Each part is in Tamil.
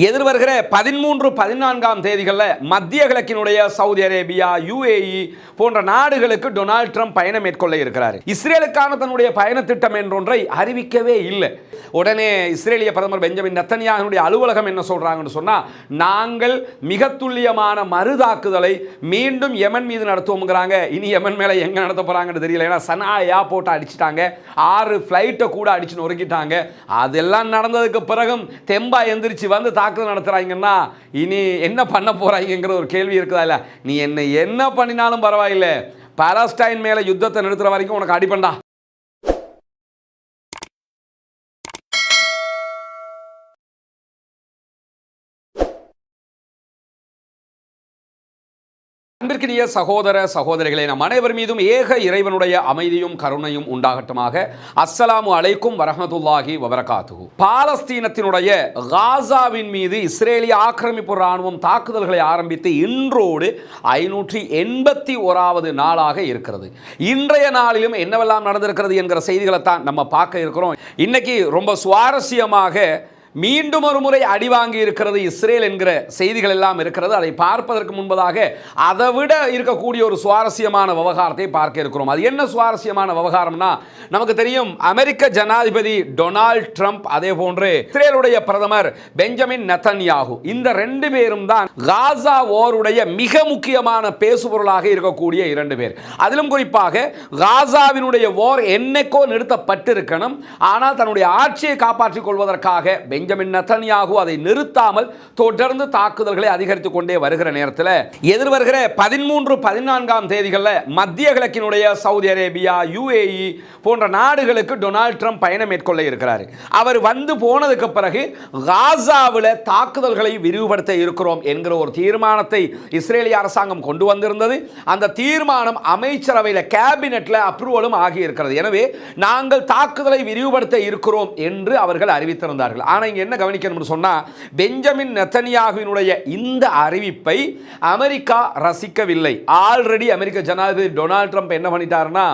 எதிர்வருகிற 13-14 தேதிகளில் மத்திய கிழக்கினுடைய சவுதி அரேபியா, UAE போன்ற நாடுகளுக்கு டொனால்ட் ட்ரம்ப் பயணம் மேற்கொள்ள இருக்கிறார். இஸ்ரேலுக்கான தன்னுடைய பயண திட்டம் என்றொன்றை அறிவிக்கவே இல்லை. உடனே இஸ்ரேலிய பிரதமர் பெஞ்சமின் நெத்தன்யாகுனுடைய அலுவலகம் என்ன சொல்றாங்கன்னு சொன்னா, நாங்கள் மிக துல்லியமான மறுதாக்குதலை மீண்டும் யமன் மீது நடத்துவோம்ங்கிறாங்க. இனி யமன் மேல எங்க நடத்த போறாங்கன்னு தெரியல. ஏன்னா சனா ஏர்போர்ட்டை அடிச்சிட்டாங்க, 6 ஃப்ளைட்டை கூட அடிச்சு நொறுக்கிட்டாங்க. அதெல்லாம் நடந்ததுக்கு பிறகும் தெம்பா எந்திரிச்சு வந்து தாக்குதல் நடத்துறாங்கன்னா இனி என்ன பண்ண போறாங்கிற ஒரு கேள்வி இருக்குதா? இல்ல, நீ என்ன பண்ணினாலும் பரவாயில்லை, பாலஸ்டைன் மேல யுத்தத்தை நிறுத்துற வரைக்கும் உனக்கு அடிப்பண்டா. அன்பிற்கினிய சகோதர சகோதரிகளே, நம் அனைவர் மீதும் ஏக இறைவனுடைய அமைதியும் கருணையும் உண்டாகட்டுமாக. அஸ்ஸலாமு அலைக்கும் வரஹ்மத்துல்லாஹி வபரகாத்துஹு. பாலஸ்தீனத்தினுடைய காசாவின் மீது இஸ்ரேலிய ஆக்கிரமிப்பு ராணுவம் தாக்குதல்களை ஆரம்பித்து இன்றோடு 581வது நாளாக இருக்கிறது. இன்றைய நாளிலும் என்னவெல்லாம் நடந்திருக்கிறது என்கிற செய்திகளை தான் நம்ம பார்க்க இருக்கிறோம். இன்னைக்கு ரொம்ப சுவாரஸ்யமாக மீண்டும் ஒரு முறை அடிவாங்கி இருக்கிறது இஸ்ரேல் என்கிற செய்திகள் எல்லாம் இருக்கிறது. அதை பார்ப்பதற்கு முன்பதாக அதை விட இருக்கக்கூடிய ஒரு சுவாரஸ்யமான விவகாரத்தை பார்க்க இருக்கிறோம். அது என்ன சுவாரஸ்யமான விவகாரம்னா, நமக்கு தெரியும் அமெரிக்க ஜனாதிபதி டொனால்ட் ட்ரம்ப், அதே போன்று இஸ்ரேலுடைய பிரதமர் பெஞ்சமின் நெத்தன்யாகு, இந்த 2 பேரும் தான் காசா ஓருடைய மிக முக்கியமான பேசுபொருளாக இருக்கக்கூடிய 2 பேர். அதிலும் குறிப்பாக காசாவினுடைய ஓர் என்னைக்கோ நிறுத்தப்பட்டிருக்கணும், ஆனால் தன்னுடைய ஆட்சியை காப்பாற்றிக் கொள்வதற்காக பெஞ்சமின் நெத்தன்யாகு அதை நிறுத்தாமல் தொடர்ந்து தாக்குதல்களை அதிகரித்துக் கொண்டே வருகிற நேரத்தில் எதிர்வருகிற 13-14 தேதிகளில் மத்திய கிழக்கினுடைய சவுதி அரேபியா, UAE போன்ற நாடுகளுக்கு டொனால்ட் ட்ரம்ப் பயணம் மேற்கொள்ள இருக்கிறார். அவர் வந்து போனதுக்கு பிறகு காசாவில் தாக்குதல்களை விரிவுபடுத்த இருக்கிறோம் என்கிற ஒரு தீர்மானத்தை இஸ்ரேலிய அரசாங்கம் கொண்டு வந்திருந்தது. அந்த தீர்மானம் அமைச்சரவையில் கேபினெட்டில் அப்ரூவலும் ஆகி இருக்கிறது. எனவே நாங்கள் தாக்குதலை விரிவுபடுத்த இருக்கிறோம் என்று அவர்கள் அறிவித்திருந்தார்கள். ஆனால் இங்க என்ன கவனிக்கணும்னு சொன்னா, பெஞ்சமின் நெத்தன்யாகுவினுடைய இந்த அறிவிப்பை அமெரிக்கா ரசிக்கவில்லை. ஆல்ரெடி அமெரிக்க ஜனாதிபதி டொனால்ட் ட்ரம்ப் என்ன பண்ணிட்டாருன்னா,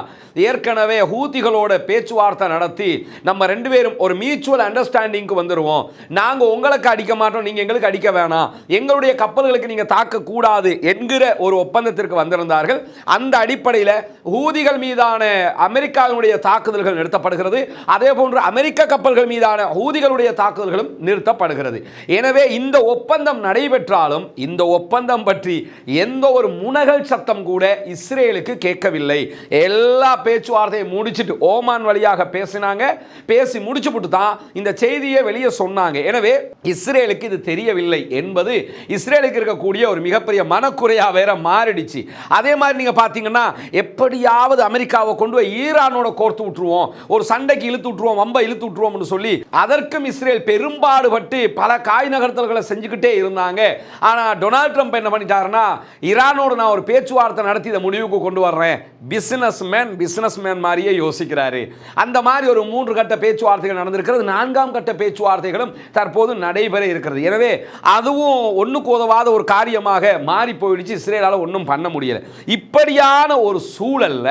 ஏற்கனவே ஹூதிகளோட பேச்சுவார்த்தை நடத்தி நம்ம 2 பேரும் ஒரு மியூச்சுவல் அண்டர்ஸ்டாண்டிங்க்கு வந்துருவோம், நாங்க உங்களுக்கு அடிக்க மாட்டோம், நீங்க எங்களுக்கு அடிக்க வேணாம், எங்களுடைய கப்பல்களுக்கு நீங்க தாக்க கூடாது என்கிற ஒரு ஒப்பந்தத்திற்கு வந்திருந்தார்கள். அந்த அடிப்படையில் ஹூதிகள் மீதான அமெரிக்காவினுடைய தாக்குதல்கள் நிறுத்தப்படுகிறது. அதே போன்று அமெரிக்க கப்பல்கள் மீதான ஹூதிகளுடைய தாக்குதல்களும் நிறுத்தப்படுகிறது. எனவே இந்த ஒப்பந்தம் நடைபெற்றாலும் இந்த ஒப்பந்தம் பற்றி எந்த ஒரு முனகல் சத்தம் கூட இஸ்ரேலுக்கு கேட்கவில்லை. எல்லா பேச்சுவார்த்தையை முடிச்சிட்டு ஓமான் வழியாக பேசினாங்க, பேசி முடிச்சுட்டு தான் இந்த செய்தியை வெளியே சொன்னாங்க. எனவே இஸ்ரேலுக்கு இது தெரியவில்லை என்பது இஸ்ரேலுக்கு இருக்கக்கூடிய ஒரு மிகப்பெரிய மனக்குறையா வேற மாறிடுச்சு. அதே மாதிரி நீங்க பாத்தீங்கன்னா, எப்படியாவது அமெரிக்காவை கொண்டு போய் ஈரானோட கோர்த்து விட்டுருவோம், ஒரு சண்டைக்கு இழுத்து விட்டுருவோம், வம்ப இழுத்து விட்டுருவோம் சொல்லி அதற்கும் இஸ்ரேல் பெரும்பாடுபட்டு பல காய் நகர்த்தல்களை செஞ்சுக்கிட்டே இருந்தாங்க. ஆனா டொனால்ட் ட்ரம்ப் என்ன பண்ணிட்டாருன்னா, ஈரானோடு நான் ஒரு பேச்சுவார்த்தை நடத்தி இதை முடிவுக்கு கொண்டு வர்றேன், பிசினஸ்மேன் மாதிரியே யோசிக்கிறாரு. அந்த மாதிரி ஒரு 3 கட்ட பேச்சுவார்த்தைகள் நடந்திருக்கிறது. 4ஆம் கட்ட பேச்சுவார்த்தைகளும் தற்போது நடைபெற இருக்கிறது. எனவே அதுவும் ஒண்ணுக்கு உதவாத ஒரு காரியமாக மாறி போயிடுச்சு. இஸ்ரேலால ஒன்றும் பண்ண முடியல. இப்படியான ஒரு சூழல்ல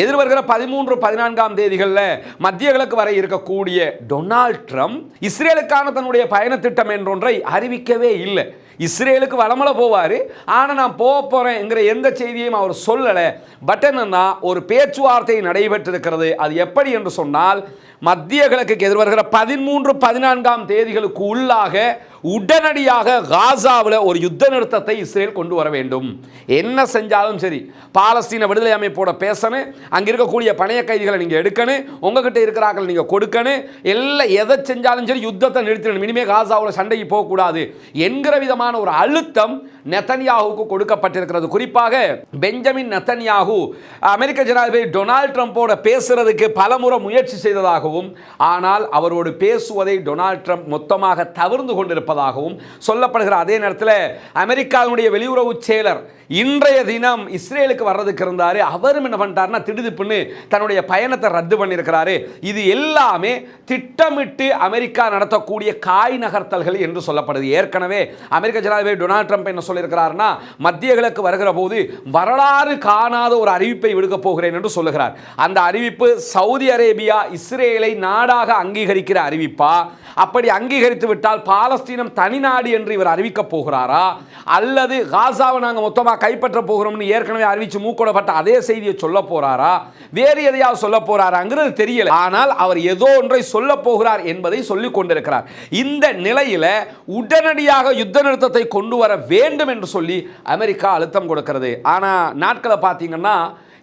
எதிர்வருகிற 13-14 தேதிகளில் மத்திய கிழக்கு வரை இருக்கக்கூடிய டொனால்ட் ட்ரம்ப் இஸ்ரேலுக்கான தன்னுடைய பயண திட்டம் என்றொன்றை அறிவிக்கவே இல்லை. இஸ்ரேலுக்கு வளமல போவார், ஆனால் நான் போகிறேங்கிற எந்த செய்தியையும் அவர் சொல்லலை. பட் என்னன்னா, ஒரு பேச்சுவார்த்தை நடைபெற்றிருக்கிறது. அது எப்படி என்று சொன்னால், மத்திய கிழக்குக்கு எதிர்வருகிற 13-14 தேதிகளுக்கு உள்ளாக உடனடியாக காசாவில் ஒரு யுத்த நிறுத்தத்தை இஸ்ரேல் கொண்டு வர வேண்டும். என்ன செஞ்சாலும் சரி, பாலஸ்தீன விடுதலை அமைப்போட பேசணும், அங்கே இருக்கக்கூடிய பணைய கைதிகளை நீங்கள் எடுக்கணும், உங்ககிட்ட இருக்கிறார்கள் நீங்கள் கொடுக்கணும், எல்லாம் எதை செஞ்சாலும் சரி யுத்தத்தை நிறுத்தணும், இனிமே காசாவில் சண்டைக்கு போகக்கூடாது என்கிற விதமான ஒரு அழுத்தம் நெத்தன்யாகுவுக்கு கொடுக்கப்பட்டிருக்கிறது. குறிப்பாக பெஞ்சமின் நெத்தன்யாகு அமெரிக்க ஜனாதிபதி டொனால்ட் ட்ரம்போட பேசுறதுக்கு பலமுறை முயற்சி செய்ததாகவும், ஆனால் அவரோடு பேசுவதை டொனால்ட் ட்ரம்ப் மொத்தமாக தவிர்த்து கொண்டிருப்பதாகவும் சொல்லப்படுகிற அதே நேரத்தில் அமெரிக்காவுடைய வெளியுறவு செயலர் இன்றைய தினம் இஸ்ரேலுக்கு வர்றதுக்கு இருந்தாரு. அவரும் என்ன பண்ணிட்டாருன்னா, திடுதிப்புன்னு தன்னுடைய பயணத்தை ரத்து பண்ணியிருக்கிறாரு. இது எல்லாமே திட்டமிட்டு அமெரிக்கா நடத்தக்கூடிய காய் நகர்த்தல்கள் என்று சொல்லப்படுது. ஏற்கனவே அமெரிக்க ஜனாதிபதி டொனால்ட் ட்ரம்ப் என்ன சொல்லியிருக்கிறார்னா, மத்திய கிழக்கு வருகிற போது வரலாறு காணாத ஒரு அறிவிப்பை விடுக்க போகிறேன் என்று சொல்லுகிறார். அந்த அறிவிப்பு சவுதி அரேபியா இஸ்ரேலை நாடாக அங்கீகரிக்கிற அறிவிப்பா? அப்படி அங்கீகரித்து விட்டால் பாலஸ்தீன பாலஸ்தீனம் தனி நாடு என்று இவர் அறிவிக்க போகிறாரா, அல்லது காசாவை நாங்கள் மொத்தமாக கைப்பற்ற போகிறோம்னு ஏற்கனவே அறிவிச்சு மூக்கோடப்பட்ட அதே செய்தியை சொல்ல போறாரா, வேறு எதையாவது சொல்ல போறாராங்கிறது தெரியல. ஆனால் அவர் ஏதோ ஒன்றை சொல்ல போகிறார் என்பதை சொல்லிக் கொண்டிருக்கிறார். இந்த நிலையில உடனடியாக யுத்த நிறுத்தத்தை கொண்டு வர வேண்டும் என்று சொல்லி அமெரிக்கா அழுத்தம் கொடுக்கிறது. ஆனா நாட்களை பார்த்தீங்கன்னா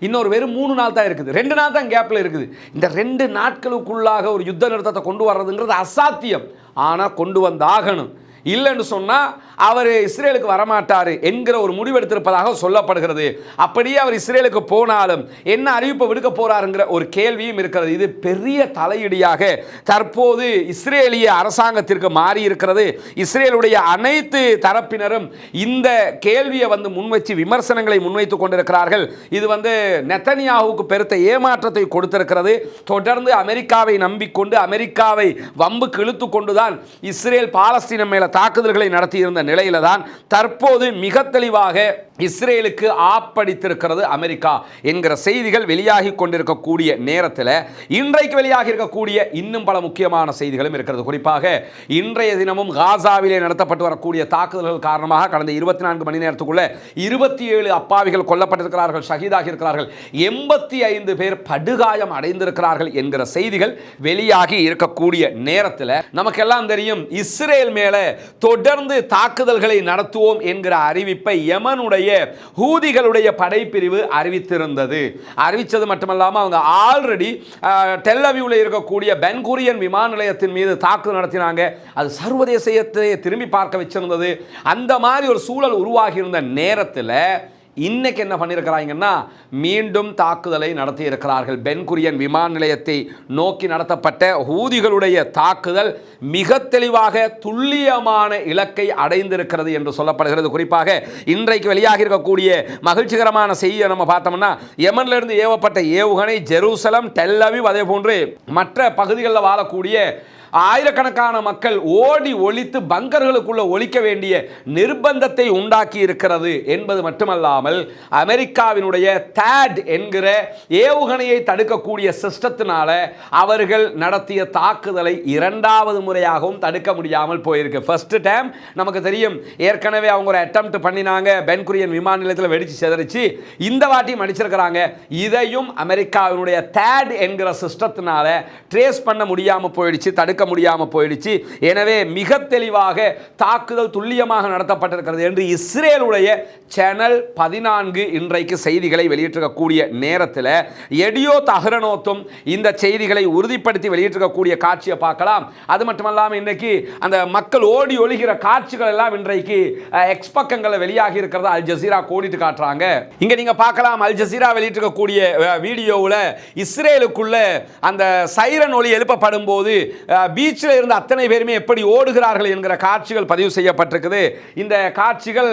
இன்னொரு வெறும் 3 நாள் தான் இருக்குது, 2 நாள் தான் கேப்ல இருக்குது. இந்த 2 நாட்களுக்குள்ளாக ஒரு யுத்த நிறுத்தத்தை கொண்டு வர்றதுங்கிறது அசாத்தியம். ஆனால் கொண்டு வந்தாகணும். இல்லைன்னு சொன்னால் அவர் இஸ்ரேலுக்கு வரமாட்டார் என்கிற ஒரு முடிவெடுத்திருப்பதாக சொல்லப்படுகிறது. அப்படியே அவர் இஸ்ரேலுக்கு போனாலும் என்ன அறிவிப்பை விடுக்க போறாருங்கிற ஒரு கேள்வியும் இருக்கிறது. இது பெரிய தலையீடியாக தற்போது இஸ்ரேலிய அரசாங்கத்திற்கு மாறி இருக்கிறது. இஸ்ரேலுடைய அனைத்து தரப்பினரும் இந்த கேள்வியை முன்வச்சு விமர்சனங்களை முன்வைத்துக் கொண்டிருக்கிறார்கள். இது நெத்தனியாவுக்கு பெருத்த ஏமாற்றத்தை கொடுத்திருக்கிறது. தொடர்ந்து அமெரிக்காவை நம்பிக்கொண்டு அமெரிக்காவை வம்புக்கு இழுத்து கொண்டுதான் இஸ்ரேல் பாலஸ்தீனம் மேல தாக்குதல்களை நடத்தியிருந்த நிலையில தான் தற்போது மிக தெளிவாக இஸ்ரேலுக்கு ஆப்படித்திருக்கிறது அமெரிக்கா என்கிற செய்திகள் வெளியாகி கொண்டிருக்கக்கூடிய நேரத்தில் இன்றைக்கு வெளியாகி இருக்கக்கூடிய இன்னும் பல முக்கியமான செய்திகளும் இருக்கிறது. குறிப்பாக இன்றைய தினமும் காசாவிலே நடத்தப்பட்டு வரக்கூடிய தாக்குதல்கள் காரணமாக கடந்த 24 மணி நேரத்துக்குள்ள 27 அப்பாவிகள் கொல்லப்பட்டிருக்கிறார்கள், ஷஹீதாகி இருக்கிறார்கள், 85 பேர் படுகாயம் அடைந்திருக்கிறார்கள் என்கிற செய்திகள் வெளியாகி இருக்கக்கூடிய நேரத்தில் நமக்கெல்லாம் தெரியும் இஸ்ரேல் மேல தொடர்ந்து தாக்குதல்களை நடத்துவோம் என்கிற அறிவிப்பை யமனுடைய ஹூதிகளுடைய படைப்பிரிவு அறிவித்திருந்தது. அறிவித்தது மட்டுமல்லாமல் அவங்க ஆல்ரெடி டெல் அவீவ்ல இருக்கக்கூடிய பென் குரியன் விமான நிலையத்தின் மீது தாக்குதல் நடத்தினாங்க. அது சர்வதேசத்தை திரும்பி பார்க்க வச்சிருந்தது. அந்த மாதிரி ஒரு சூழல் உருவாகி இருந்த நேரத்தில் இன்னைக்கு என்ன பண்ணியிருக்கிறாங்கன்னா மீண்டும் தாக்குதலை நடத்தி இருக்கிறார்கள். பென் குரியன் விமான நிலையத்தை நோக்கி நடத்தப்பட்ட ஹூதிகளுடைய தாக்குதல் மிக தெளிவாக துல்லியமான இலக்கை அடைந்திருக்கிறது என்று சொல்லப்படுகிறது. குறிப்பாக இன்றைக்கு வெளியாக இருக்கக்கூடிய மகிழ்ச்சிகரமான செய்தியை நம்ம பார்த்தோம்னா யமன்ல இருந்து ஏவப்பட்ட ஏவுகணை ஜெருசலம், டெல் அவீவ், அதே போன்று மற்ற பகுதிகளில் வாழக்கூடிய ஆயிரக்கணக்கான மக்கள் ஓடி ஒளித்து பங்கர்களுக்குள்ள ஒளிக்க வேண்டிய நிர்பந்தத்தை உண்டாக்கி இருக்கிறது என்பது மட்டுமல்லாமல் அமெரிக்காவினுடைய THAAD என்கிற ஏவுகணையை தடுக்கக்கூடிய சிஸ்டத்தினால அவர்கள் நடத்திய தாக்குதலை 2வது முறையாகவும் தடுக்க முடியாமல் போயிருக்கு. ஃபர்ஸ்ட் டைம் நமக்கு தெரியும், ஏற்கனவே அவங்க ஒரு அட்டெம்ப்ட் பண்ணினாங்க, பென் குரியன் விமான நிலையத்தில் வெடிச்சு செதறிச்சு. இந்த வாட்டியும் அடிச்சிருக்கிறாங்க. இதையும் அமெரிக்காவினுடைய THAAD என்கிற சிஸ்டத்தினால ட்ரேஸ் பண்ண முடியாமல் போயிடுச்சு, தடுக்க முடியாமல் போயிடுச்சு. எனவே மிக தெளிவாக தாக்குதல் துல்லியமாக நடத்தப்பட்டிருக்கிறது என்று இஸ்ரேலுடைய சேனல் 14 இன்றைக்கு செய்திகளை வெளியிட்டிருக்கக்கூடிய நேரத்தில் எடியோத் அஹ்ரோனோத்தும் இந்த செய்திகளை உறுதிப்படுத்தி வெளியிட்டிருக்கக்கூடிய காட்சியை பார்க்கலாம். அது மட்டுமல்லாமல் இன்னைக்கு அந்த மக்கள் ஓடி ஒளிகிற காட்சிகள் எல்லாம் இன்றைக்கு எக்ஸ் பக்கங்களில் வெளியாகி இருக்கிறது. அல் ஜசீரா கோடிட்டு காட்டுறாங்க. இங்க நீங்க பார்க்கலாம், அல் ஜசீரா வெளியிட்டிருக்கக்கூடிய வீடியோவில் இஸ்ரேலுக்குள்ள அந்த சைரன் ஒலி எழுப்பப்படும் போது பீச்சில் இருந்த அத்தனை பேருமே எப்படி ஓடுகிறார்கள் என்கிற காட்சிகள் பதிவு செய்யப்பட்டிருக்குது. இந்த காட்சிகள்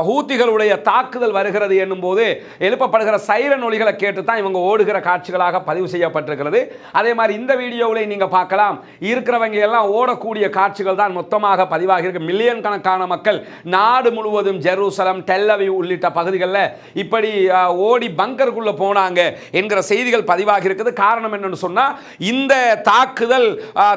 ஹூத்திகளுடைய தாக்குதல் வருகிறது என்னும் போது எழுப்பப்படுகிற சைரன் ஒலிகளை கேட்டு தான் இவங்க ஓடுகிற காட்சிகளாக பதிவு செய்யப்பட்டிருக்கிறது. அதே மாதிரி இந்த வீடியோவில் நீங்க பார்க்கலாம், இருக்கிறவங்க எல்லாம் ஓடக்கூடிய காட்சிகள் தான் மொத்தமாக பதிவாகி இருக்கு. மில்லியன் கணக்கான மக்கள் நாடு முழுவதும் ஜெருசலம், டெல் அவீவ் உள்ளிட்ட பகுதிகளில் இப்படி ஓடி பங்கருக்குள்ள போனாங்க என்கிற செய்திகள் பதிவாகி இருக்குது. காரணம் என்னன்னு சொன்னா இந்த தாக்குதல்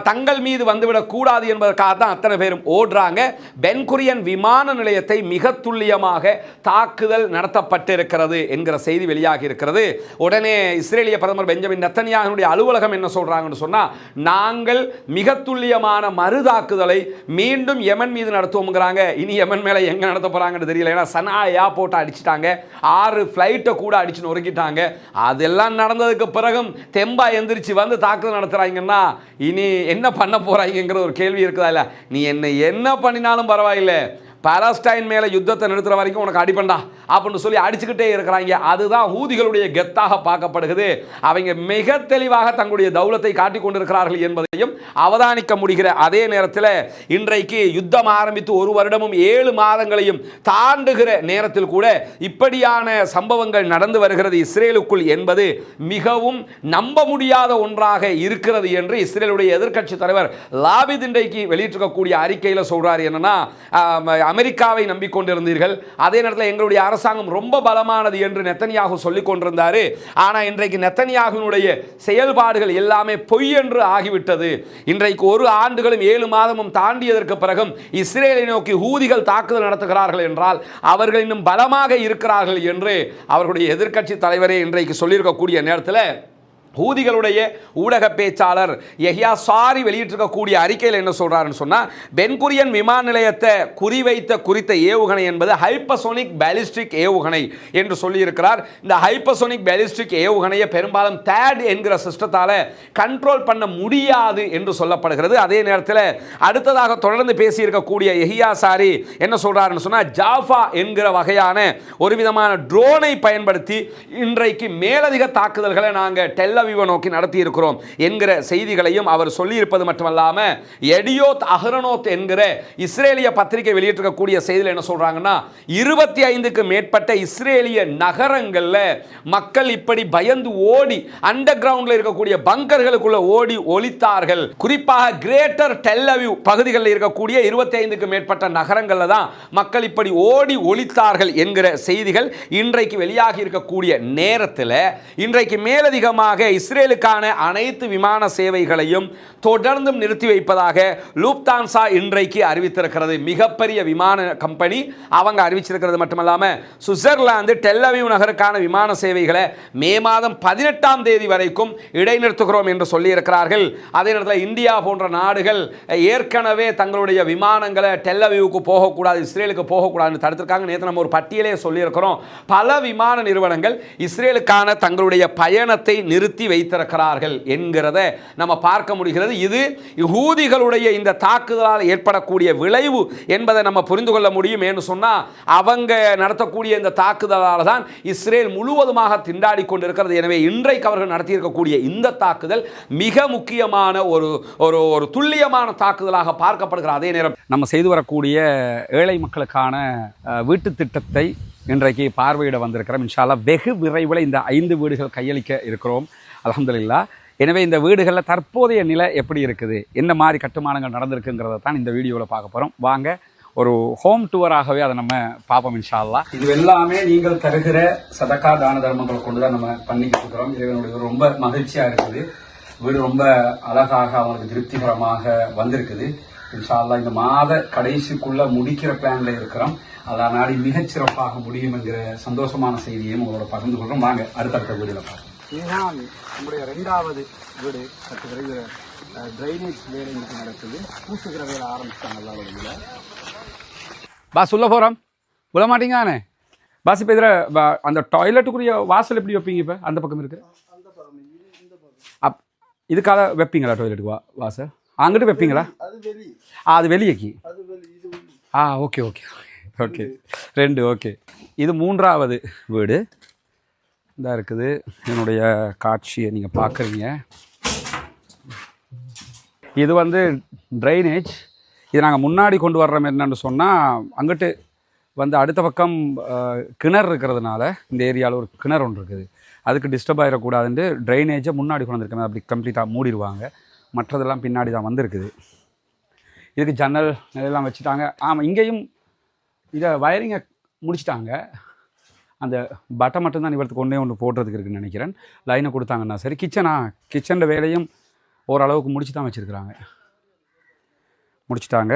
தங்கள் மீது வந்துவிடக் கூடாது என்பதற்காக தான் அத்தனை பேரும் ஓடுறாங்க. பென் குரியன் விமான நிலையத்தை மிக துல்லியமாக தாக்குதல் நடத்தப்பட்டிருக்கிறது என்கிற செய்தி வெளியாகி இருக்கிறது. உடனே இஸ்ரேலிய பிரதமர் பெஞ்சமின் நெத்தனியாஹுடைய அலுவலகம் என்ன சொல்றாங்கன்னு சொன்னா, நாங்கள் மிக துல்லியமான மறு தாக்குதலை மீண்டும் யமன் மீது நடத்துவோம்ங்கிறாங்க. இனி யமன் மேல எங்க நடத்த போறாங்கன்னு தெரியல. ஏன்னா சனா ஏர்போர்ட்டை அடிச்சிட்டாங்க, 6 ஃபிளைட்டை கூட அடிச்சு நொறுக்கிட்டாங்க. அதெல்லாம் நடந்ததுக்கு பிறகும் தெம்பா எந்திரிச்சு வந்து தாக்குதல் நடத்துறாங்கன்னா இனி என்ன பண்ண போறாங்கிற ஒரு கேள்வி இருக்குதா? இல்ல, நீ என்ன பண்ணினாலும் பரவாயில்லை, பாலஸ்டைன் மேல யுத்தத்தை நிறுத்துற வரைக்கும் உனக்கு அடிப்பண்டா அப்படின்னு சொல்லி அடிச்சுக்கிட்டே இருக்கிறாங்க. அதுதான் ஹூதிகளுடைய கெத்தாக பார்க்கப்படுகிறது. அவங்க மிக தெளிவாக தங்களுடைய தௌலத்தை காட்டிக் கொண்டிருக்கிறார்கள் என்பதையும் அவதானிக்க முடிகிற அதே நேரத்தில் இன்றைக்கு யுத்தம் ஆரம்பித்து 1 வருடமும் 7 மாதங்களையும் தாண்டுகிற நேரத்தில் கூட இப்படியான சம்பவங்கள் நடந்து வருகிறது இஸ்ரேலுக்குள் என்பது மிகவும் நம்ப முடியாத ஒன்றாக இருக்கிறது என்று இஸ்ரேலுடைய எதிர்க்கட்சி தலைவர் லாபித் இன்றைக்கு வெளியிட்டிருக்கக்கூடிய அறிக்கையில் சொல்றாரு. என்னன்னா, அமெரிக்காவை நம்பிக்கொண்டிருந்தீர்கள், அதே நேரத்தில் எங்களுடைய அரசாங்கம் ரொம்ப பலமானது என்று நெத்தனியாகு சொல்லிக் கொண்டிருந்தார். ஆனால் இன்றைக்கு நெத்தனியாகுனுடைய செயல்பாடுகள் எல்லாமே பொய் என்று ஆகிவிட்டது. இன்றைக்கு 1 ஆண்டுகளும் 7 மாதமும் தாண்டியதற்கு பிறகும் இஸ்ரேலை நோக்கி ஹூதிகள் தாக்குதல் நடத்துகிறார்கள் என்றால் அவர்கள் இன்னும் பலமாக இருக்கிறார்கள் என்று அவர்களுடைய எதிர்க்கட்சி தலைவரே இன்றைக்கு சொல்லியிருக்கக்கூடிய நேரத்தில் ஹூதிகளுடைய ஊடக பேச்சாளர் யஹ்யா சாரி வெளியிட்டிருக்கக்கூடிய அறிக்கையில் என்ன சொல்றாருன்னு சொன்னா, பென்குரியன் விமான நிலையத்தை குறிவைத்த குறித்த ஏவுகணை என்பது ஹைப்பர்சோனிக் பாலிஸ்டிக் ஏவுகணை என்று சொல்லியிருக்கிறார். இந்த ஹைப்பர்சோனிக் பாலிஸ்டிக் ஏவுகணையை பெரும்பாலும் தேட் என்கிற சிஸ்டத்தால் கண்ட்ரோல் பண்ண முடியாது என்று சொல்லப்படுகிறது. அதே நேரத்தில் அடுத்ததாக தொடர்ந்து பேசியிருக்கக்கூடிய யஹ்யா சாரி என்ன சொல்றாருன்னு சொன்னா, ஜாஃபா என்கிற வகையான ஒரு விதமான ட்ரோனை பயன்படுத்தி இன்றைக்கு மேலதிக தாக்குதல்களை நாங்கள் டெல் அவிவை நோக்கி நடத்தி இருக்கிறோம் என்கிற செய்திகளையும் அவர் சொல்லியிருப்பது மட்டுமல்லாம, எடியோத் அஹ்ரோனோத் என்கிற இஸ்ரேலிய பத்திரிகை வெளியிட்டிருக்கக்கூடிய செய்தியில் என்ன சொல்றாங்கன்னா, 25க்கு மேற்பட்ட இஸ்ரேலிய நகரங்கள்ல மக்கள் இப்படி பயந்து ஓடி அண்டர் கிரவுண்ட்ல இருக்கக்கூடிய பங்கர்களுக்குள்ள ஓடி ஒளித்தார்கள். குறிப்பாக கிரேட்டர் டெல் அவிவ் பகுதிகளில் இருக்கக்கூடிய 25க்கு மேற்பட்ட நகரங்கள்ல தான் மக்கள் இப்படி ஓடி ஒளித்தார்கள் என்கிற செய்திகள் இன்றைக்கு வெளியாகி இருக்கக்கூடிய நேரத்தில் இன்றைக்கு மேலதிகமாக இஸ்ரேலுக்கான அனைத்து விமான சேவைகளையும் தொடர்ந்தும் நிறுத்தி வைப்பதாக லூப்தான்சா இன்றைக்கு அறிவித்திருக்கிறது. மிகப்பெரிய விமான கம்பெனி அவங்க அறிவிச்சிருக்கிறது மட்டுமல்லாம, சுவிட்சர்லாந்து டெல் அவிவ் நகருக்கான விமான சேவைகளை மே மாதம் 18ஆம் தேதி வரைக்கும் இடைநிறுத்துகிறோம் என்று சொல்லியிருக்கிறார்கள். அதே நேரத்தில் இந்தியா போன்ற நாடுகள் ஏற்கனவே தங்களுடைய விமானங்களை டெல் அவிவுக்கு போகக்கூடாது, இஸ்ரேலுக்கு போகக்கூடாதுன்னு தடுத்திருக்காங்க. நேற்று நம்ம ஒரு பட்டியலே சொல்லியிருக்கிறோம். பல விமான நிறுவனங்கள் இஸ்ரேலுக்கான தங்களுடைய பயணத்தை நிறுத்தி வைத்திருக்கிறார்கள் என்கிறத நம்ம பார்க்க முடிகிறது. இது யஹூதிகளுடைய இந்த தாக்குதலால் ஏற்படக்கூடிய விளைவு என்பதை நம்ம புரிந்து கொள்ள முடியும். என்று சொன்னா, அவங்க நடத்தக்கூடிய இந்த தாக்குதலால் தான் இஸ்ரேல் முழுவதுமாக திண்டாடி கொண்டிருக்கிறது. எனவே இன்றைக்கு அவர்கள் நடத்தியிருக்கக்கூடிய இந்த தாக்குதல் மிக முக்கியமான ஒரு துல்லியமான தாக்குதலாக பார்க்கப்படுகிறது. அதே நேரம் நம்ம செய்து வரக்கூடிய ஏழை மக்களுக்கான வீட்டு திட்டத்தை இன்றைக்கு பார்வையிட வந்திருக்கிறோம். இன்ஷா அல்லாஹ் வெகு விரைவில் இந்த 5 வீடுகள் கையளிக்க இருக்கிறோம், அல்ஹம்துலில்லாஹ். எனவே இந்த வீடுகளில் தற்போதைய நிலை எப்படி இருக்குது, என்ன மாதிரி கட்டுமானங்கள் நடந்திருக்குங்கிறத தான் இந்த வீடியோவில் பார்க்க போகிறோம். வாங்க ஒரு ஹோம் டூராகவே அதை நம்ம பார்ப்போம் இன்ஷா அல்லாஹ். இது எல்லாமே நீங்கள் தருகிற சதக்கா தான தர்மங்களை கொண்டு தான் நம்ம பண்ணிக்கிட்டு இருக்கிறோம். இறைவனுடைய ரொம்ப மகிழ்ச்சியாக இருக்குது. வீடு ரொம்ப அழகாக அவங்களுக்கு திருப்திகரமாக வந்திருக்குது. இன்ஷா அல்லாஹ் இந்த மாத கடைசிக்குள்ள முடிக்கிற பிளான்ல இருக்கிறோம். அதான் நாளை மிகச்சிறப்பாக முடியும் என்கிற சந்தோஷமான செய்தியையும் உங்களோட பகிர்ந்து கொள்றோம். வாங்க அடுத்தடுத்த வீடுல பார்ப்போம். இதுதான் நம்முடைய 2வது வீடு கட்டுகிற இது ட்ரைனேஜ் வேலை நடக்குது. பூசுகிற வேலை ஆரம்பிச்சிட்டாங்க எல்லாரோட. பாஸ் உள்ள போறோம், உள்ள மாட்டீங்கண்ணே பாஸ். இப்போ இதில் அந்த டாய்லெட்டுக்குரிய வாசல் எப்படி வைப்பீங்க? இப்போ அந்த பக்கம் இருக்கு, இதுக்காக வைப்பீங்களா டாய்லெட்டுக்கு வாசல்? அங்கிட்டு வைப்பீங்களா? அது வெளியேக்கி. Okay okay okay 2 okay. இது 3வது வீடு இதாக இருக்குது. என்னுடைய காட்சியை நீங்கள் பார்க்குறீங்க. இது வந்து ட்ரைனேஜ். இது நாங்கள் முன்னாடி கொண்டு வர்றோம். என்னென்னு சொன்னால், அங்கிட்டு வந்து அடுத்த பக்கம் கிணறு இருக்கிறதுனால இந்த ஏரியாவில் ஒரு கிணறு ஒன்று இருக்குது, அதுக்கு டிஸ்டர்ப் ஆகிடக்கூடாதுன்ட்டு ட்ரைனேஜை முன்னாடி கொண்டு வந்திருக்கேன். அப்படி கம்ப்ளீட்டாக மூடிடுவாங்க, மற்றதெல்லாம் பின்னாடி தான் வந்திருக்குது. இதுக்கு ஜன்னல் எல்லாம் வச்சுட்டாங்க. ஆமாம், இங்கேயும் இதை வயரிங்கை முடிச்சிட்டாங்க. அந்த பட்டை மட்டும்தான் இவருக்கு ஒன்று போடுறதுக்கு இருக்குன்னு நினைக்கிறேன். லைனை கொடுத்தாங்கன்னா சரி. கிச்சன் வேலையும் ஓரளவுக்கு முடிச்சு தான் வச்சுருக்குறாங்க, முடிச்சிட்டாங்க.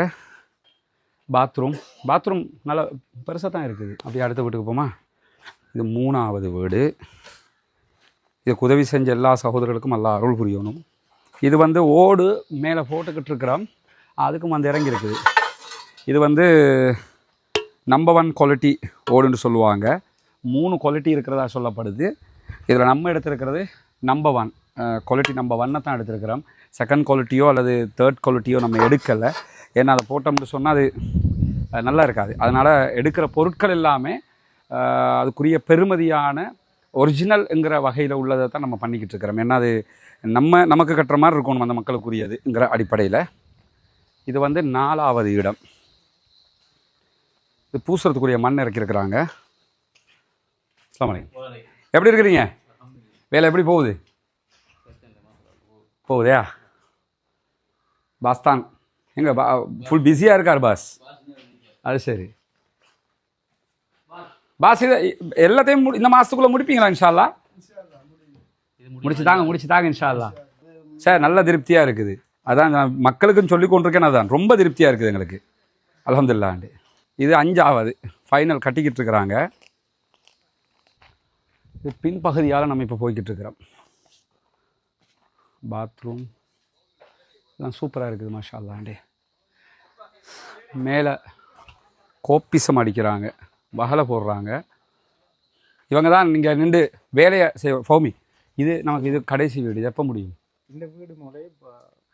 பாத்ரூம் நல்லா பெருசாக தான் இருக்குது. அப்படியே அடுத்த வீட்டுக்கு போமா. இது 3வது வீடு. இதுக்கு உதவி செஞ்ச எல்லா சகோதரர்களுக்கும் நல்லா அருள் புரியணும். இது வந்து ஓடு மேலே போட்டுக்கிட்டு இருக்கிறோம், அதுக்கும் வந்து இறங்கி இருக்குது. இது வந்து நம்பர் 1 குவாலிட்டி ஓடுன்னு சொல்லுவாங்க. 3 குவாலிட்டி இருக்கிறதா சொல்லப்படுது. இதில் நம்ம எடுத்துருக்கிறது நம்பர் 1 குவாலிட்டி, நம்பர் 1 தான் எடுத்துருக்கிறோம். செகண்ட் குவாலிட்டியோ அல்லது தேர்ட் குவாலிட்டியோ நம்ம எடுக்கலை. ஏன்னா அதை போட்டோம்னு சொன்னால் அது நல்லா இருக்காது. அதனால் எடுக்கிற பொருட்கள் எல்லாமே அதுக்குரிய பெருமதியான ஒரிஜினல்ங்கிற வகையில் உள்ளதை தான் நம்ம பண்ணிக்கிட்டு இருக்கிறோம். ஏன்னா அது நமக்கு கட்டுற மாதிரி இருக்கணும், அந்த மக்களுக்குரியதுங்கிற அடிப்படையில். இது வந்து 4வது இடம். இது பூசுறதுக்குரிய மண் இறக்கியிருக்கிறாங்க. எப்படி இருக்கிறீங்க? வேலை எப்படி போகுதா? பாஸ் தான் எங்கே ஃபுல் பிஸியாக இருக்கார் பாஸ்? அது சரி. பாஸ் இது எல்லாத்தையும் இந்த மாதத்துக்குள்ளே முடிப்பீங்களா? இன்ஷா அல்லாஹ் முடிச்சு தாங்க இன்ஷா அல்லாஹ். சார் நல்ல திருப்தியாக இருக்குது. அதான் நான் மக்களுக்கும் சொல்லி கொண்டிருக்கேன். அதான் ரொம்ப திருப்தியாக இருக்குது எங்களுக்கு. அல்ஹம்துலில்லாஹ். இது 5வது ஃபைனல் கட்டிக்கிட்டு இருக்கிறாங்க. இது பின்பகுதியால் நம்ம இப்போ போய்கிட்டு இருக்கிறோம். பாத்ரூம் எல்லாம் சூப்பராக இருக்குது மாஷா அல்லாஹ். மேலே கோப்பிசம் அடிக்கிறாங்க, வகலை போடுறாங்க. இவங்க தான் நீங்கள் நின்று வேலையை ஃபௌமி. இது நமக்கு இது கடைசி வீடு. இது எப்போ முடியும்? இந்த வீடு முறை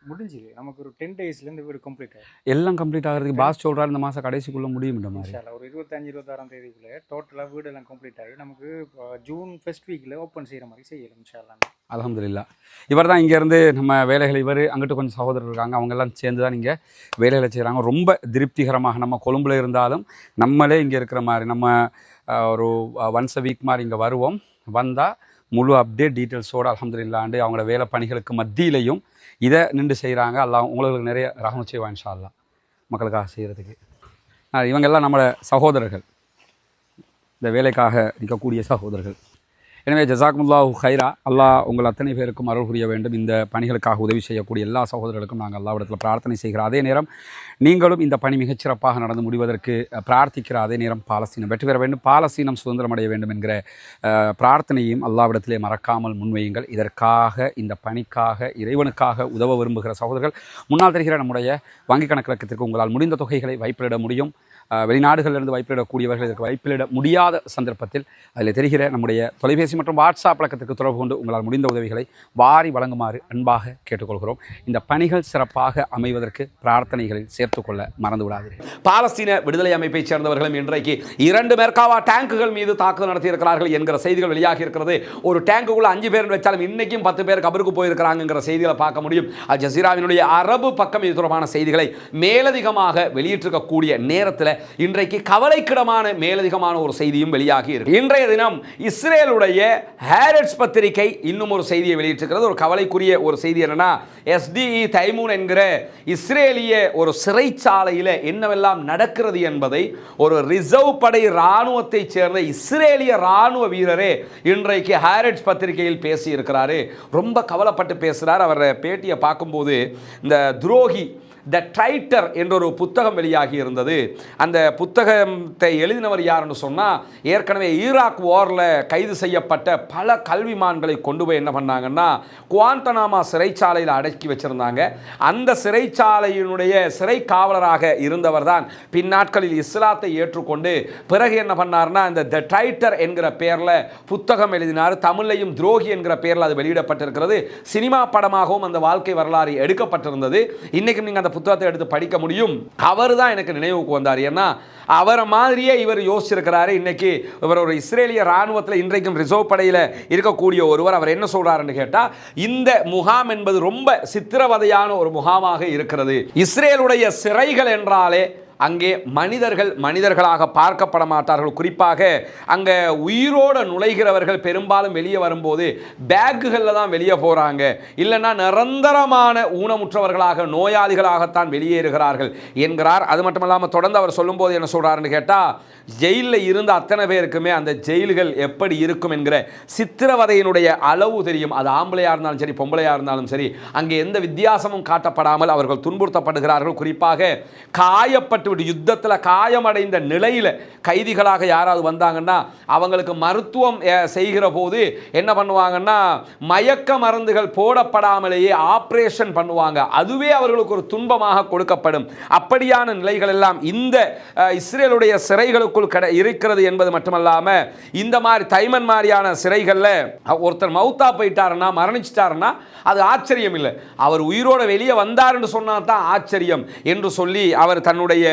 முடிஞ்சுது. நமக்கு ஒரு 10 daysல இந்த வீடு கம்ப்ளீட் ஆகும். எல்லாம் கம்ப்ளீட் ஆகிறதுக்கு பாஸ் சொல்கிறார் இந்த மாதம் கடைசிக்குள்ளே முடியும். இந்த மாதிரி ஒரு 25-26ஆம் தேதிக்குள்ளே டோட்டலாக வீடு எல்லாம் கம்ப்ளீட் ஆகி நமக்கு ஜூன் ஃபர்ஸ்ட் வீக்கில் ஓப்பன் செய்கிற மாதிரி செய்யலாம் இன்ஷா அல்லாஹ். அல்ஹம்துலில்லாஹ். இவர் தான் இங்கேருந்து நம்ம வேலைகள், இவர் அங்கிட்டு கொஞ்சம் சகோதரர் இருக்காங்க, அவங்கெல்லாம் சேர்ந்து தான் இங்கே வேலைகளை செய்கிறாங்க. ரொம்ப திருப்திகரமாக நம்ம கொழும்புல இருந்தாலும் நம்மளே இங்கே இருக்கிற மாதிரி நம்ம ஒரு ஒன்ஸ் அ வீக் மாதிரி இங்கே வருவோம். வந்தால் முழு அப்டேட் டீட்டெயில்ஸோடு அல்ஹம்துலில்லாஹ் அவங்களோட வேலை பணிகளுக்கு மத்தியிலையும் இதை நின்று செய்கிறாங்க. அல்லாஹ் உங்களுக்கு நிறைய ரஹ்மத் செய்வான் இன்ஷா அல்லாஹ் மக்களுக்காக செய்கிறதுக்கு. இவங்கெல்லாம் நம்மளோட சகோதரர்கள், இந்த வேலைக்காக நிற்கக்கூடிய சகோதரர்கள். எனவே ஜஸாக்குமுல்லாஹு ஹைரா. அல்லாஹ் உங்கள் அத்தனை பேருக்கும் அருள் புரிய வேண்டும். இந்த பணிகளுக்காக உதவி செய்யக்கூடிய எல்லா சகோதரர்களுக்கும் நாங்கள் அல்லாஹ்விடத்தில் பிரார்த்தனை செய்கிற அதே நேரம் நீங்களும் இந்த பணி மிகச்சிறப்பாக நடந்து முடிவதற்கு பிரார்த்திக்கிற அதே நேரம் பாலஸ்தீனம் வெற்றி பெற வேண்டும், பாலஸ்தீனம் சுதந்திரம் அடைய வேண்டும் என்கிற பிரார்த்தனையும் அல்லாஹ்விடத்திலே மறக்காமல் முன்வையுங்கள். இதற்காக, இந்த பணிக்காக, இறைவனுக்காக உதவ விரும்புகிற சகோதரர்கள் முன்னால் தெரிகிற நம்முடைய வங்கிக் கணக்கிற்கு உங்களால் முடிந்த தொகைகளை வைப்பிலிட முடியும். வெளிநாடுகளிலிருந்து வைப்பிலிடக்கூடியவர்கள் இதற்கு வைப்பிலிட முடியாத சந்தர்ப்பத்தில் அதில் தெரிகிற நம்முடைய தொலைபேசி மற்றும் வாட்ஸ்அப் பழக்கத்திற்கு தொடர்பு கொண்டு உங்களால் முடிந்த உதவிகளை வாரி வழங்குமாறு அன்பாக கேட்டுக்கொள்கிறோம். இந்த பணிகள் சிறப்பாக அமைவதற்கு பிரார்த்தனைகளில் சேர்த்துக்கொள்ள மறந்து விடாதீர்கள். பாலஸ்தீன விடுதலை அமைப்பைச் சேர்ந்தவர்களும் இன்றைக்கு 2 மெர்காவா டேங்குகள் மீது தாக்குதல் நடத்தியிருக்கிறார்கள் என்கிற செய்திகள் வெளியாகி இருக்கிறது. ஒரு டேங்குக்குள்ள 5 பேர் வச்சாலும் இன்னைக்கும் 10 பேர் கபருக்கு போயிருக்கிறாங்கிற செய்திகளை பார்க்க முடியும். அல் ஜசீராவினுடைய அரபு பக்கம் இது தொடர்பான செய்திகளை மேலதிகமாக வெளியிட்டிருக்கக்கூடிய நேரத்தில் இன்றைக்கு கவலைக்கிடமான மேலதிகமான ஒரு செய்தியும் வெளியாகி இருக்கு. இன்றைய தினம் இஸ்ரேலுடைய ஹாரெட்ஸ் பத்திரிகை இன்னும் ஒரு செய்தியை வெளியிட்டிருக்கிறது. ஒரு கவலைக்குரிய ஒரு செய்தி என்னன்னா, SDE தைமூன் என்கிற இஸ்ரேலிய ஒரு சிறைச்சாலையில் என்னவெல்லாம் நடக்கிறது என்பதை ஒரு ரிசர்வ் படை இராணுவத்தை சேர்ந்த இஸ்ரேலிய இராணுவ வீரரே இன்றைக்கு ஹாரெட்ஸ் பத்திரிகையில் பேசி இருக்கிறாரு. ரொம்ப கவலைப்பட்டு பேசுகிறார். அவர் பேட்டியை பார்க்கும்போது இந்த துரோகி த ட்ரைட்டர் என்ற ஒரு புத்தகம் வெளியாகி இருந்தது. அந்த புத்தகத்தை எழுதினவர் யாருன்னு சொன்னால், ஏற்கனவே ஈராக் வாரில் கைது செய்யப்பட்ட பல கல்விமான்களை கொண்டு போய் என்ன பண்ணாங்கன்னா குவாண்டனாமா சிறைச்சாலையில் அடக்கி வச்சுருந்தாங்க. அந்த சிறைச்சாலையினுடைய சிறை காவலராக இருந்தவர் தான் பின்னாட்களில் இஸ்லாத்தை ஏற்றுக்கொண்டு பிறகு என்ன பண்ணார்னா இந்த த ட்ரைட்டர் என்கிற பெயரில் புத்தகம் எழுதினார். தமிழையும் துரோகி என்கிற பெயரில் அது வெளியிடப்பட்டிருக்கிறது. சினிமா படமாகவும் அந்த வாழ்க்கை வரலாறு எடுக்கப்பட்டிருந்தது. இன்றைக்கும் நீங்கள் அந்த புத்தகத்தை எடுத்து படிக்க முடியும். அவர் தான் எனக்கு நினைவுக்கு வந்தார். ஏன்னா அவரை மாதிரியே இவர் யோசிச்சிருக்கிறாரு. இன்னைக்கு இவர் ஒரு இஸ்ரேலிய இராணுவத்தில் இன்றைக்கும் ரிசர்வ் படையில் இருக்கக்கூடிய ஒருவர். அவர் என்ன சொல்றாருன்னு கேட்டால், இந்த முகாம் என்பது ரொம்ப சித்திரவதையான ஒரு முகாமாக இருக்கிறது. இஸ்ரேலுடைய சிறைகள் என்றாலே அங்கே மனிதர்களாக பார்க்கப்பட மாட்டார்கள். குறிப்பாக அங்கே உயிரோடு நுழைகிறவர்கள் பெரும்பாலும் வெளியே வரும்போது பேக்குகளில் தான் வெளியே போகிறாங்க, இல்லைன்னா நிரந்தரமான ஊனமுற்றவர்களாக நோயாளிகளாகத்தான் வெளியேறுகிறார்கள் என்கிறார். அது மட்டும் இல்லாமல் தொடர்ந்து அவர் சொல்லும்போது என்ன சொல்கிறாருன்னு கேட்டால், ஜெயிலில் இருந்த அத்தனை பேருக்குமே அந்த ஜெயில்கள் எப்படி இருக்கும் என்கிற சித்திரவதையினுடைய அளவு தெரியும். அது ஆம்பளையாக இருந்தாலும் சரி, பொம்பளையாக இருந்தாலும் சரி, அங்கே எந்த வித்தியாசமும் காட்டப்படாமல் அவர்கள் துன்புறுத்தப்படுகிறார்கள். குறிப்பாக காயப்பட்டு யுத்தத்தில் காயமடைந்த நிலையில் கைதிகளாக யாராவது வந்தாங்கன்னா அவங்களுக்கு மருத்துவம் செய்கிற போது என்ன பண்ணுவாங்கன்னா மயக்க மருந்துகள் போடப்படாமலேயே ஆப்ரேஷன் பண்ணுவாங்க. அதுவே அவர்களுக்கு ஒரு துன்பமாக கொடுக்கப்படும். அப்படியான நிலைகள் எல்லாம் இந்த இஸ்ரேலுடைய சிறைகளுக்குள் இருக்கிறது என்பது மட்டுமல்லாமல், இந்த மாதிரி தைமன் மாதிரியான சிறைகளில் ஒருத்தர் மௌத்தா போயிட்டாருன்னா, மரணிச்சிட்டாருன்னா அது ஆச்சரியம் இல்லை. அவர் உயிரோடு வெளியே வந்தார் என்று சொன்னால் தான் ஆச்சரியம் என்று சொல்லி அவர் தன்னுடைய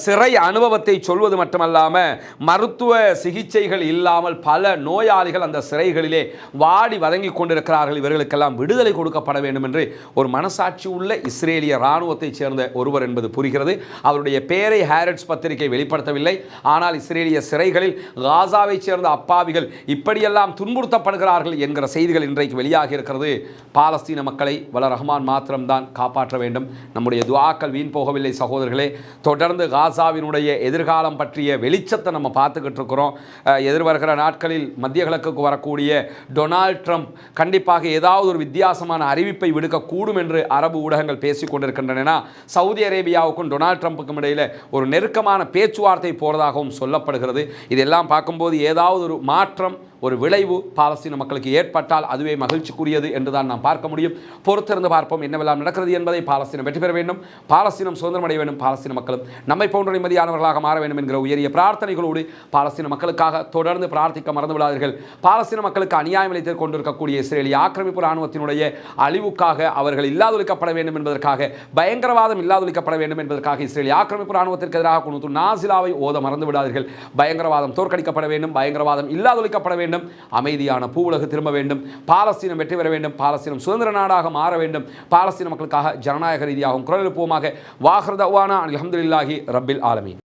சிறை அனுபவத்தை சொல்வது மட்டுமல்லாமல், மருத்துவ சிகிச்சைகள் இல்லாமல் பல நோயாளிகள் அந்த சிறைகளிலே வாடி வதங்கி கொண்டிருக்கிறார்கள். இவர்களுக்கெல்லாம் விடுதலை கொடுக்கப்பட வேண்டும் என்று ஒரு மனசாட்சி உள்ள இஸ்ரேலிய இராணுவத்தைச் சேர்ந்த ஒருவர் என்பது புரிகிறது. அவருடைய பெயரை ஹாரெட்ஸ் பத்திரிகை வெளிப்படுத்தவில்லை. ஆனால் இஸ்ரேலிய சிறைகளில் காசாவைச் சேர்ந்த அப்பாவிகள் இப்படியெல்லாம் துன்புறுத்தப்படுகிறார்கள் என்கிற செய்திகள் இன்றைக்கு வெளியாகி இருக்கிறது. பாலஸ்தீன மக்களை வல்ல ரஹ்மான் மாத்திரம்தான் காப்பாற்ற வேண்டும். நம்முடைய துஆக்கள் வீண் போகவில்லை சகோதரர்களே. தொடர் தொடர்ந்து காசாவினுடைய எதிர்காலம் பற்றிய வெளிச்சத்தை நம்ம பார்த்துக்கிட்டு இருக்கிறோம். எதிர்வருகிற நாட்களில் மத்திய கிழக்குக்கு வரக்கூடிய டொனால்ட் ட்ரம்ப் கண்டிப்பாக ஏதாவது ஒரு வித்தியாசமான அறிவிப்பை விடுக்கக்கூடும் என்று அரபு ஊடகங்கள் பேசிக் கொண்டிருக்கின்றன. சவுதி அரேபியாவுக்கும் டொனால்ட் ட்ரம்ப்புக்கும் இடையில் ஒரு நெருக்கமான பேச்சுவார்த்தை போறதாகவும் சொல்லப்படுகிறது. இதெல்லாம் பார்க்கும்போது ஏதாவது ஒரு மாற்றம், ஒரு விளைவு பாலஸ்தீன மக்களுக்கு ஏற்பட்டால் அதுவே மகிழ்ச்சிக்குரியது என்றுதான் நாம் பார்க்க முடியும். பொறுத்திருந்து பார்ப்போம் என்னவெல்லாம் நடக்கிறது என்பதை. பாலஸ்தீனம் வெற்றி பெற வேண்டும், பாலஸ்தீனம் சுதந்திரம் அடைய வேண்டும், பாலஸ்தீன மக்களும் நம்மை போன்ற நிம்மதியானவர்களாக மாற வேண்டும் என்கிற உயரிய பிரார்த்தனைகளோடு பாலஸ்தீன மக்களுக்காக தொடர்ந்து பிரார்த்திக்க மறந்து விடாதீர்கள். பாலஸ்தீன மக்களுக்கு அநியாயம் இழைத்துக் கொண்டிருக்கக்கூடிய இஸ்ரேலிய ஆக்கிரமிப்பு ராணுவத்தினுடைய அழிவுக்காக அவர்கள் இல்லாதொழிக்கப்பட வேண்டும் என்பதற்காக, பயங்கரவாதம் இல்லாதொழிக்கப்பட வேண்டும் என்பதற்காக இஸ்ரேலிய ஆக்கிரமிப்பு ராணுவத்திற்கு எதிராக குனூத்து நாசிலாவை ஓத மறந்து விடாதீர்கள். பயங்கரவாதம் தோற்கடிக்கப்பட வேண்டும், பயங்கரவாதம் இல்லாதொழிக்கப்பட வேண்டும், அமைதியான பூவுலகு திரும்ப வேண்டும், பாலஸ்தீனம் வெற்றி பெற வேண்டும், பாலஸ்தீனம் சுதந்திர நாடாக மாற வேண்டும், பாலஸ்தீன மக்களுக்காக ஜனநாயக ரீதியாகவும் குரல் எழுப்புவோமாக. வாஹ்ர் தஅவானா அல்ஹம்துலில்லாஹி ரப்பில் ஆலமீன்.